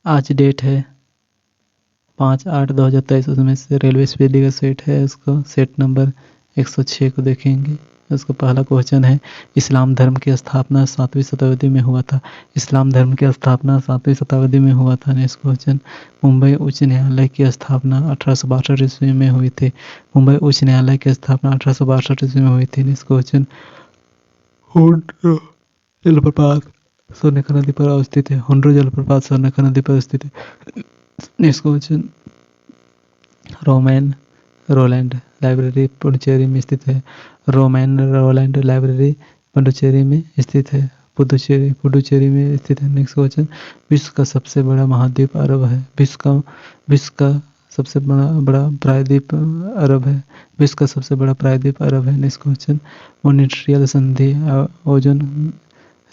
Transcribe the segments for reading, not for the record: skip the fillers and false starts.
आज डेट है 5/8/2023। उसमें से रेलवे स्पीडी का सेट है, उसको सेट नंबर 106 को देखेंगे। उसका पहला क्वेश्चन है, इस्लाम धर्म की स्थापना 7वीं शताब्दी में हुआ था। इस्लाम धर्म की स्थापना 7वीं शताब्दी में हुआ था। नेक्स्ट क्वेश्चन, मुंबई उच्च न्यायालय की स्थापना 1862 ईस्वी में हुई थी। मुंबई उच्च न्यायालय की स्थापना 1862 ईस्वी में हुई थी। नेक्स्ट क्वेश्चन, हुंड्रो जलप्रपात स्वर्णरेखा नदी पर अवस्थित है। हुंड्रो जलप्रपात स्वर्णरेखा नदी पर स्थित है। Next question, Romain Rolland library Puducherry में स्थित है। रोमैन रोलैंड लाइब्रेरी पुडुचेरी में स्थित है। पुडुचेरी में स्थित है। नेक्स्ट क्वेश्चन, विश्व का सबसे बड़ा महाद्वीप अरब है। विश्व का सबसे बड़ा प्रायद्वीप अरब है। विश्व का सबसे बड़ा प्रायद्वीप अरब है। नेक्स्ट क्वेश्चन, मॉन्ट्रियल संधि ओजोन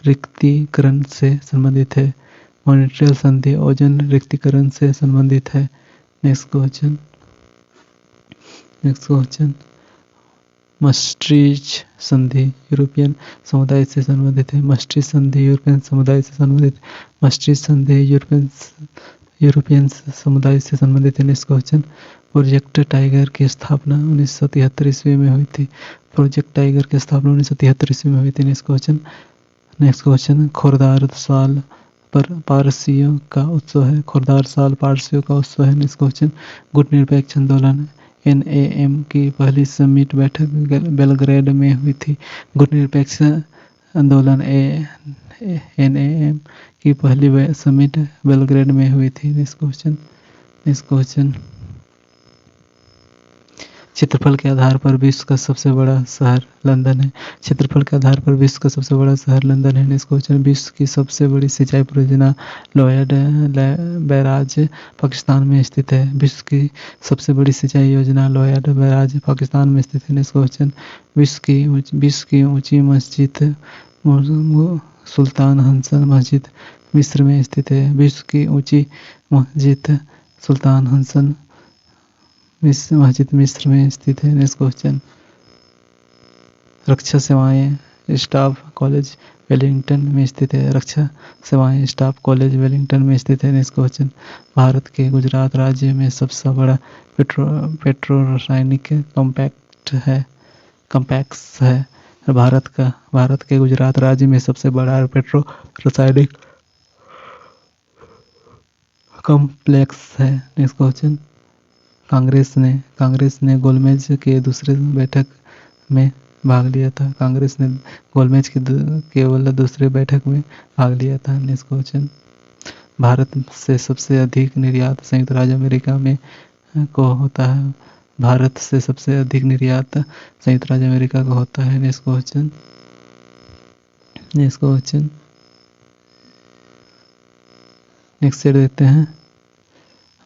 रिक्तीकरण से संबंधित है। मॉन्ट्रियल संधि ओजोन रिक्तीकरण से संबंधित है। नेक्स्ट क्वेश्चन, maastricht संधि यूरोपियन समुदाय से संबंधित है। maastricht संधि यूरोपियन समुदाय से संबंधित। maastricht संधि यूरोपियन समुदाय से संबंधित है। नेक्स्ट क्वेश्चन, प्रोजेक्ट टाइगर की स्थापना 1973 ईस्वी में हुई थी। प्रोजेक्ट टाइगर की स्थापना 1973 ईस्वी में हुई थी। नेक्स्ट क्वेश्चन, खोरदार साल पर पारसियों का उत्सव है। खोरदार साल पारसियों का उत्सव है। नेक्स्ट क्वेश्चन, गुट निरपेक्ष आंदोलन NAM की पहली समिट बैठक बेलग्रेड में हुई थी। गुट निरपेक्ष आंदोलन NAM की पहली समिट बेलग्रेड में हुई थी। नेक्स्ट क्वेश्चन, क्षेत्रफल के आधार पर विश्व का सबसे बड़ा शहर लंदन है। क्षेत्रफल के आधार पर विश्व का सबसे बड़ा शहर लंदन है। नेक्स्ट क्वेश्चन, विश्व की सबसे बड़ी सिंचाई परियोजना लॉयड बैराज पाकिस्तान में स्थित है। विश्व की सबसे बड़ी सिंचाई योजना लॉयड बैराज पाकिस्तान में स्थित है। नेक्स्ट क्वेश्चन, विश्व की ऊंची मस्जिद सुल्तान हसन मस्जिद मिस्र में स्थित है। विश्व की ऊंची मस्जिद सुल्तान हसन मस्जिद मिस्र में स्थित है। नेक्स्ट क्वेश्चन, रक्षा सेवाएं स्टाफ कॉलेज वेलिंगटन में स्थित है। रक्षा सेवाएं स्टाफ कॉलेज वेलिंगटन में स्थित है। नेक्स्ट क्वेश्चन, भारत के गुजरात राज्य में सबसे बड़ा पेट्रो रासायनिक कॉम्प्लेक्स है। भारत के गुजरात राज्य में सबसे बड़ा पेट्रो रासायनिक कॉम्प्लेक्स है। नेक्स्ट क्वेश्चन, कांग्रेस ने गोलमेज के दूसरे बैठक में भाग लिया था। कांग्रेस ने गोलमेज की केवल दूसरे बैठक में भाग लिया था। नेक्स्ट क्वेश्चन, भारत से सबसे अधिक निर्यात संयुक्त राज्य अमेरिका में को होता है। भारत से सबसे अधिक निर्यात संयुक्त राज्य अमेरिका को होता है। नेक्स्ट क्वेश्चन, नेक्स्ट सेट देखते हैं।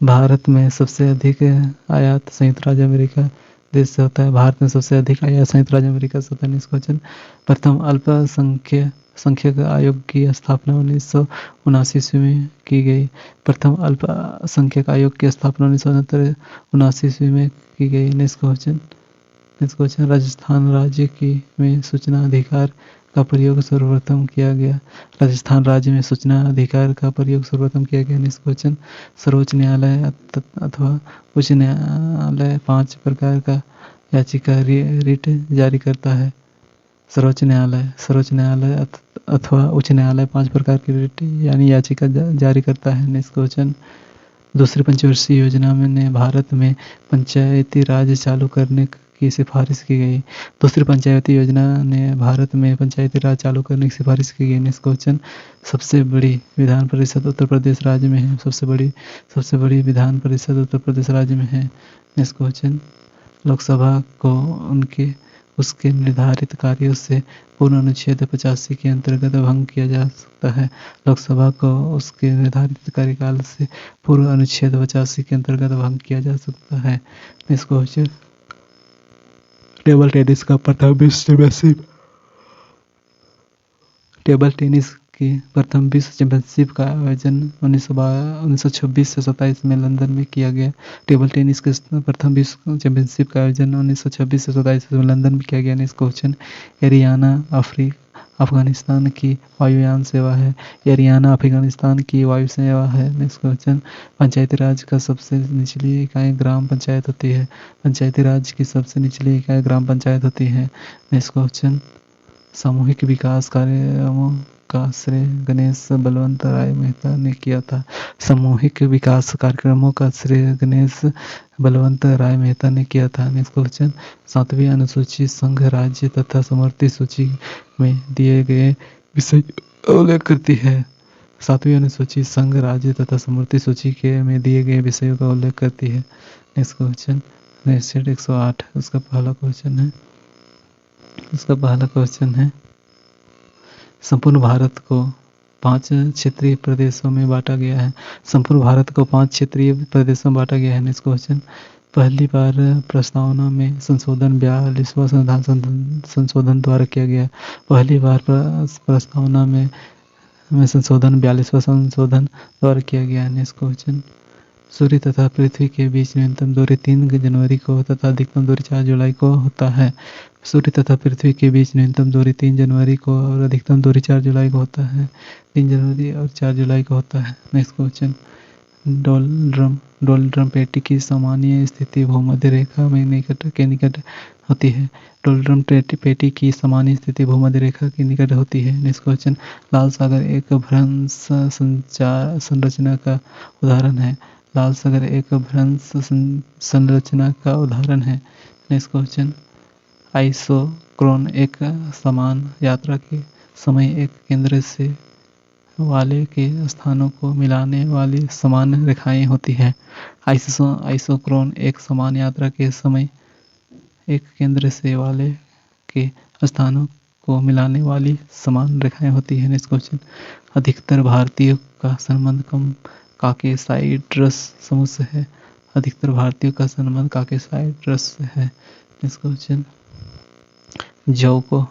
भारत में सबसे अधिक आयात संयुक्त राज्य अमेरिका देश से होता है। भारत में सबसे अधिक आयात संयुक्त राज्य अमेरिका से होता है। नेक्स्ट क्वेश्चन, प्रथम अल्पसंख्यक आयोग की स्थापना 1979 ईस्वी में की गई। प्रथम अल्पसंख्यक आयोग की स्थापना 1979 ईस्वी में की गई। नेक्स्ट क्वेश्चन, राजस्थान राज्य में सूचना अधिकार का प्रयोग सर्वप्रथम किया गया। राजस्थान राज्य में सूचना अधिकार का प्रयोग सर्वप्रथम किया गया। नेक्स्ट क्वेश्चन, सर्वोच्च न्यायालय अथवा उच्च न्यायालय 5 प्रकार का याचिका रिट जारी करता है। सर्वोच्च न्यायालय अथवा उच्च न्यायालय 5 प्रकार की रिट यानी याचिका जारी करता है। नेक्स्ट क्वेश्चन, दूसरी पंचवर्षीय योजना ने भारत में पंचायती राज चालू करने की सिफारिश की गई। दूसरी पंचायती योजना ने भारत में पंचायती राज चालू करने की सिफारिश की गई। नेक्स्ट क्वेश्चन, सबसे बड़ी विधान परिषद उत्तर प्रदेश राज्य में है। सबसे बड़ी विधान परिषद उत्तर प्रदेश राज्य में है। नेक्स्ट क्वेश्चन, लोकसभा को उसके निर्धारित कार्यों से पूर्व अनुच्छेद 85 के अंतर्गत भंग किया जा सकता है। लोकसभा को उसके निर्धारित कार्यकाल से पूर्व अनुच्छेद 85 के अंतर्गत भंग किया जा सकता है। नेक्स्ट क्वेश्चन, टेबल टेनिस का प्रथम विश्व चैंपियनशिप का आयोजन 1926 से 27 में लंदन में किया गया। टेबल टेनिस के प्रथम विश्व चैंपियनशिप का आयोजन 1926 से 27 में लंदन में किया गया। नेक्स्ट क्वेश्चन, एरियाना अफगानिस्तान की वायुयान सेवा है। एरियाना अफगानिस्तान की वायु सेवा है। नेक्स्ट क्वेश्चन, पंचायती राज का सबसे निचली इकाई ग्राम पंचायत होती है। पंचायती राज की सबसे निचली इकाई ग्राम पंचायत होती है। नेक्स्ट क्वेश्चन, सामूहिक विकास कार्यक्रमों का श्रेय गणेश बलवंत राय मेहता ने किया था। सामूहिक विकास कार्यक्रमों का श्रेय गणेश बलवंत राय मेहता ने किया था। नेक्स्ट क्वेश्चन, 7वीं अनुसूची संघ राज्य तथा समवर्ती सूची में दिए गए विषय का उल्लेख करती है। 7वीं अनुसूची संघ राज्य तथा समवर्ती सूची के में दिए गए विषयों का उल्लेख करती है। नेक्स्ट क्वेश्चन, 108 उसका पहला क्वेश्चन है संपूर्ण भारत को 5 क्षेत्रीय प्रदेशों में बांटा गया है। संपूर्ण भारत को 5 क्षेत्रीय प्रदेशों में बांटा गया है। नेक्स्ट क्वेश्चन, पहली बार प्रस्तावना में संशोधन 42वां संशोधन द्वारा किया गया। पहली बार प्रस्तावना में संशोधन 42वां संशोधन द्वारा किया गया है। नेक्स्ट क्वेश्चन, सूर्य तथा पृथ्वी के बीच न्यूनतम दूरी 3 जनवरी को तथा अधिकतम दूरी 4 जुलाई को होता है। सूर्य तथा पृथ्वी के बीच न्यूनतम दूरी 3 जनवरी को और अधिकतम दूरी 4 जुलाई को होता है। 3 जनवरी और 4 जुलाई को होता है। नेक्स्ट क्वेश्चन, डोलड्रम पेटी की सामान्य स्थिति भूमध्य रेखा में निकट होती है। डोलड्रम पेटी की सामान्य स्थिति भूमध्य रेखा के निकट होती है। नेक्स्ट क्वेश्चन, लाल सागर एक भ्रंश संरचना का उदाहरण है। लाल सागर एक भ्रंश संरचना का उदाहरण है। नेक्स्ट क्वेश्चन, आइसोक्रोन एक समान यात्रा के समय एक केंद्र से वाले के स्थानों को मिलाने वाली समान रेखाएं होती है। आइसोक्रोन एक समान यात्रा के समय एक केंद्र से वाले के स्थानों को मिलाने वाली समान रेखाएं होती है। नेक्स्ट क्वेश्चन, अधिकतर भारतीयों का संबंध काकेसाइड्रस समूह से है। अधिकतर भारतीयों का संबंध काकेसाइड्रस से है। नेक्स्ट क्वेश्चन, जौ का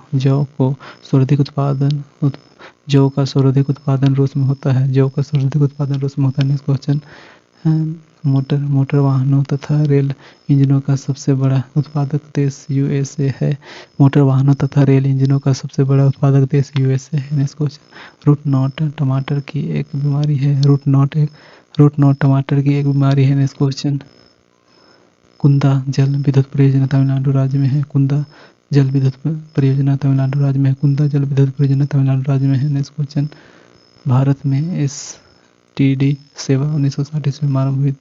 सर्वाधिक उत्पादन रूस में होता है। जौ का सर्वाधिक उत्पादन रूस में होता है। नेक्स्ट क्वेश्चन, मोटर वाहनों तथा रेल इंजनों का सबसे बड़ा उत्पादक देश यूएसए है। मोटर वाहनों तथा रेल इंजनों का सबसे बड़ा उत्पादक देश यूएसए है। नेक्स्ट क्वेश्चन, रूट नॉट टमाटर की एक बीमारी है। रूट नॉट टमाटर की एक बीमारी है। नेक्स्ट क्वेश्चन, कुंदा जल विद्युत परियोजना तमिलनाडु राज्य में है। कुंदा जल विद्युत परियोजना तमिलनाडु राज्य में है। कुंदा जल विद्युत परियोजना तमिलनाडु राज्य में है। नेक्स्ट क्वेश्चन, भारत में एसटीडी सेवा 1960 ईस्वी में आरंभ हुई।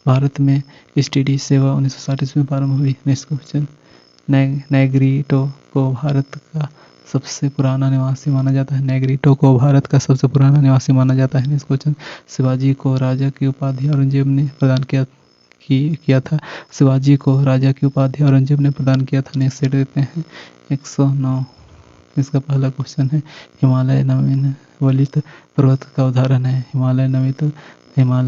भारत में एसटीडी सेवा 1960 ईस्वी में आरंभ हुई। नेक्स्ट क्वेश्चन, नेग्रिटो को भारत का सबसे पुराना निवासी माना जाता है। नेग्रिटो को भारत का सबसे पुराना निवासी माना जाता है। नेक्स्ट क्वेश्चन, शिवाजी को राजा की उपाधि औरंगजेब ने प्रदान किया था। शिवाजी को राजा की उपाधि औरंगजेब ने प्रदान किया था। नेक्स्ट सेट देते हैं 109 इसका पहला क्वेश्चन है, हिमालय नवीन वलित पर्वत का उदाहरण है। हिमालय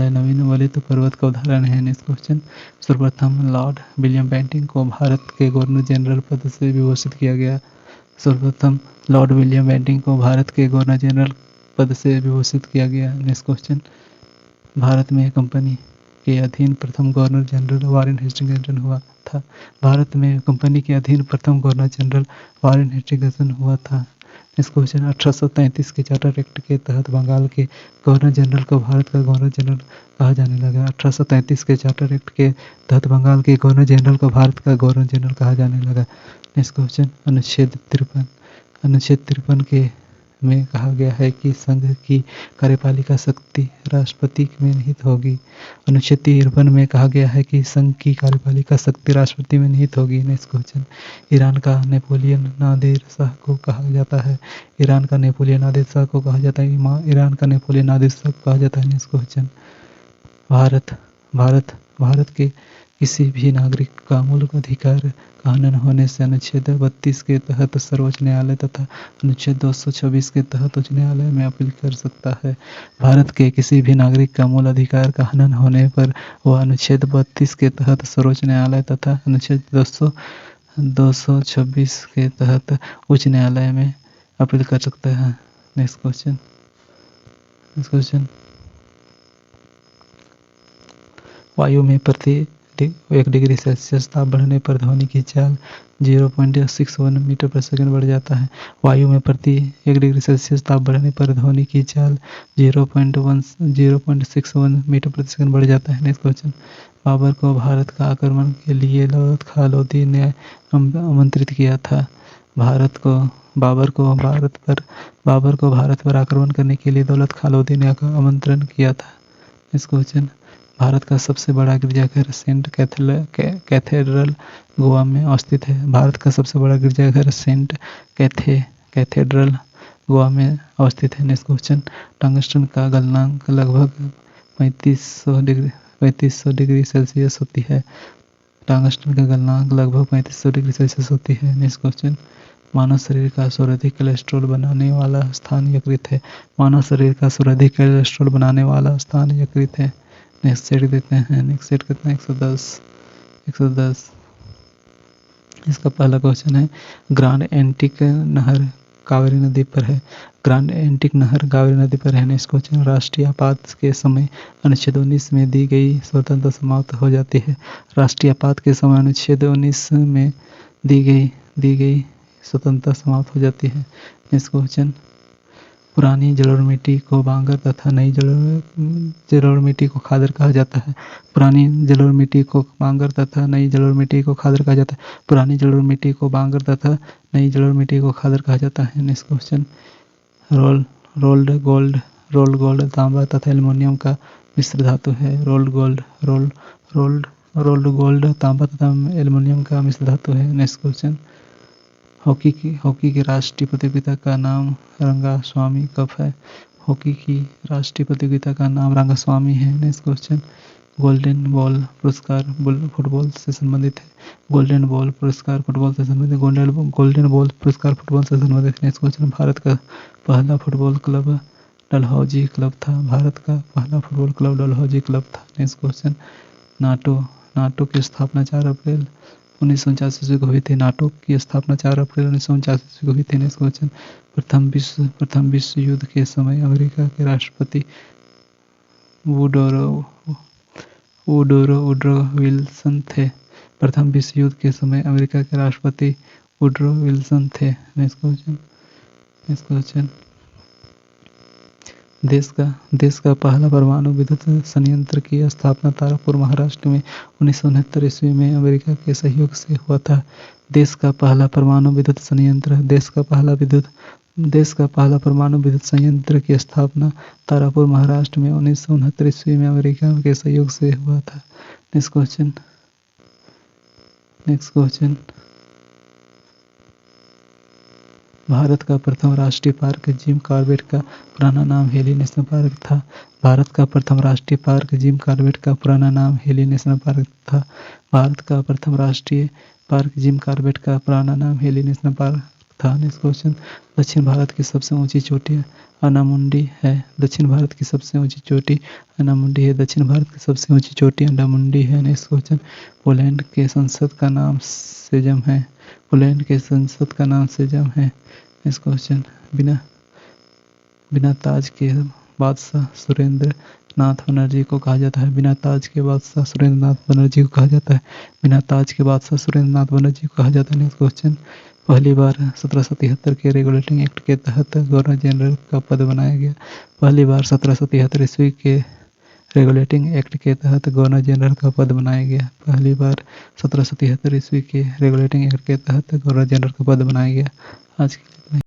नवीन वलित पर्वत का उदाहरण है। नेक्स्ट क्वेश्चन, सर्वप्रथम लॉर्ड विलियम बेंटिंग को भारत के गवर्नर जनरल पद से विभूषित किया गया। सर्वप्रथम लॉर्ड विलियम बेंटिंग को भारत के गवर्नर जनरल पद से विभूषित किया गया। नेक्स्ट क्वेश्चन, भारत में कंपनी के अधीन प्रथम गवर्नर जनरल वारेन हेस्टिंग्स हुआ था। भारत में कंपनी के अधीन प्रथम गवर्नर जनरल वारेन हेस्टिंग्स हुआ था। नेक्स्ट क्वेश्चन, 1833 के चार्टर एक्ट के तहत बंगाल के गवर्नर जनरल को भारत का गवर्नर जनरल कहा जाने लगा। 1833 के चार्टर एक्ट के तहत बंगाल के गवर्नर जनरल को भारत का गवर्नर जनरल कहा जाने लगा। नेक्स्ट क्वेश्चन, अनुच्छेद 53 के में कहा गया है कि संघ की कार्यपालिका शक्ति राष्ट्रपति में निहित होगी। अनुच्छेद 53 में कहा गया है कि संघ की कार्यपालिका शक्ति राष्ट्रपति में निहित होगी। नेक्स्ट क्वेश्चन, ईरान का नेपोलियन नादिर शाह को कहा जाता है। ईरान का नेपोलियन नादिर शाह को कहा जाता है। ईरान का नेपोलियन नादिर शाह को कहा जाता है। नेक्स्ट क्वेश्चन, भारत के किसी भी नागरिक का मूल अधिकार का हनन होने से अनुच्छेद 32 के तहत सर्वोच्च न्यायालय तथा अनुच्छेद 226 के तहत उच्च न्यायालय में अपील कर सकता है। भारत के किसी भी नागरिक का मूल अधिकार का हनन होने पर वह अनुच्छेद 32 के तहत सर्वोच्च न्यायालय तथा अनुच्छेद 226 के तहत उच्च न्यायालय में अपील कर सकता है। नेक्स्ट क्वेश्चन, वायु में प्रति 1 डिग्री सेल्सियस ताप बढ़ने पर ध्वनि की चाल 0.61 मीटर प्रति सेकंड बढ़ जाता है। वायु में प्रति 1 डिग्री सेल्सियस ताप बढ़ने पर ध्वनि की चाल 0.61 मीटर प्रति सेकंड बढ़ जाता है। नेक्स्ट क्वेश्चन, बाबर को भारत का आक्रमण के लिए दौलत खां लोधी ने आमंत्रित किया था। बाबर को भारत पर आक्रमण करने के लिए दौलत खां लोधी ने आमंत्रण किया था। नेक्स्ट क्वेश्चन, भारत का सबसे बड़ा गिरजाघर सेंट कैथेड्रल गोवा में अवस्थित है। भारत का सबसे बड़ा गिरजाघर सेंट कैथेड्रल गोवा में अवस्थित है। नेक्स्ट क्वेश्चन, टंगस्टन का गलनांक लगभग 3500 डिग्री सेल्सियस होती है। टंगस्टन का गलनांक लगभग 3500 डिग्री सेल्सियस होती है। नेक्स्ट क्वेश्चन, मानव शरीर का सर्वाधिक कोलेस्ट्रॉल बनाने वाला स्थान यकृत है। मानव शरीर का सर्वाधिक कोलेस्ट्रॉल बनाने वाला स्थान यकृत है। नेक्स्ट सेट देते हैं। नेक्स्ट सेट कितना 110। इसका पहला क्वेश्चन है, ग्रांड एंटिक नहर कावेरी नदी पर है। ग्रांड एंटिक नहर कावेरी नदी पर है। नेक्स्ट क्वेश्चन, राष्ट्रीय आपात के समय अनुच्छेद 19 में दी गई स्वतंत्रता समाप्त हो जाती है। राष्ट्रीय आपात के समय अनुच्छेद 19 में दी गई स्वतंत्रता समाप्त हो जाती है। नेक्स्ट क्वेश्चन, पुरानी जलोढ़ मिट्टी को बांगर तथा नई जलोढ़ मिट्टी को खादर कहा जाता है। पुरानी जलोढ़ मिट्टी को बांगर तथा नई जलोढ़ मिट्टी को खादर कहा जाता है। पुरानी जलोढ़ मिट्टी को बांगर तथा नई जलोढ़ मिट्टी को खादर कहा जाता है। नेक्स्ट क्वेश्चन, रोल्ड गोल्ड तांबा तथा एल्युमिनियम का मिश्र धातु है। रोल्ड गोल्ड तांबा तथा एल्युमिनियम का मिश्र धातु है। नेक्स्ट क्वेश्चन, हॉकी की राष्ट्रीय प्रतियोगिता का नाम रंगास्वामी कप है। हॉकी की राष्ट्रीय प्रतियोगिता का नाम रंगास्वामी है। नेक्स्ट क्वेश्चन, गोल्डन बॉल पुरस्कार फुटबॉल से संबंधित है। गोल्डन बॉल पुरस्कार फुटबॉल से संबंधित है। गोल्डन बॉल पुरस्कार फुटबॉल से संबंधित है। नेक्स्ट क्वेश्चन, भारत का पहला फुटबॉल क्लब डलहौजी क्लब था। भारत का पहला फुटबॉल क्लब डलहौजी क्लब था। नेक्स्ट क्वेश्चन, नाटो की स्थापना 4 अप्रैल 1949 ईस्वी को हुई थी। नाटो की स्थापना 4 अप्रैल 1949 ईस्वी को हुई थी। नेक्स्ट क्वेश्चन, प्रथम विश्व युद्ध के समय अमेरिका के राष्ट्रपति वुडरो विल्सन थे। प्रथम विश्व युद्ध के समय अमेरिका के राष्ट्रपति वुडरो विल्सन थे। नेक्स्ट क्वेश्चन, देश का पहला परमाणु विद्युत संयंत्र की स्थापना तारापुर महाराष्ट्र में 1969 ईस्वी में अमेरिका के सहयोग से हुआ था। देश का पहला परमाणु विद्युत संयंत्र की स्थापना तारापुर महाराष्ट्र में 1969 ईस्वी में अमेरिका के सहयोग से हुआ था। नेक्स्ट क्वेश्चन, भारत का प्रथम राष्ट्रीय पार्क जिम कॉर्बेट का पुराना नाम हेली नेशनल पार्क था। भारत का प्रथम राष्ट्रीय पार्क जिम कॉर्बेट का पुराना नाम हेली नेशनल पार्क था। भारत का प्रथम राष्ट्रीय पार्क जिम कॉर्बेट का पुराना नाम हेली नेशनल पार्क था। नेक्स्ट क्वेश्चन, दक्षिण भारत की सबसे ऊंची चोटी अनामुंडी है। दक्षिण भारत की सबसे ऊंची चोटी अनामुंडी है। दक्षिण भारत की सबसे ऊंची चोटी अनामुंडी है। नेक्स्ट क्वेश्चन, पोलैंड के संसद का नाम सेजम है। पोलैंड के संसद का नाम सेजम है। नेक्स्ट क्वेश्चन, बिना ताज के बादशाह सुरेंद्र नाथ बनर्जी को कहा जाता है। बिना ताज के बादशाह सुरेंद्र नाथ बनर्जी को कहा जाता है। बिना ताज के बादशाह सुरेंद्र नाथ बनर्जी को कहा जाता है। नेक्स्ट क्वेश्चन, पहली बार 1773 के रेगुलेटिंग एक्ट के तहत गवर्नर जनरल का पद बनाया गया। पहली बार 1773 ईस्वी के रेगुलेटिंग एक्ट के तहत गवर्नर जनरल का पद बनाया गया। पहली बार 1773 ईस्वी के रेगुलेटिंग एक्ट के तहत गवर्नर जनरल का पद बनाया गया। आज के लिए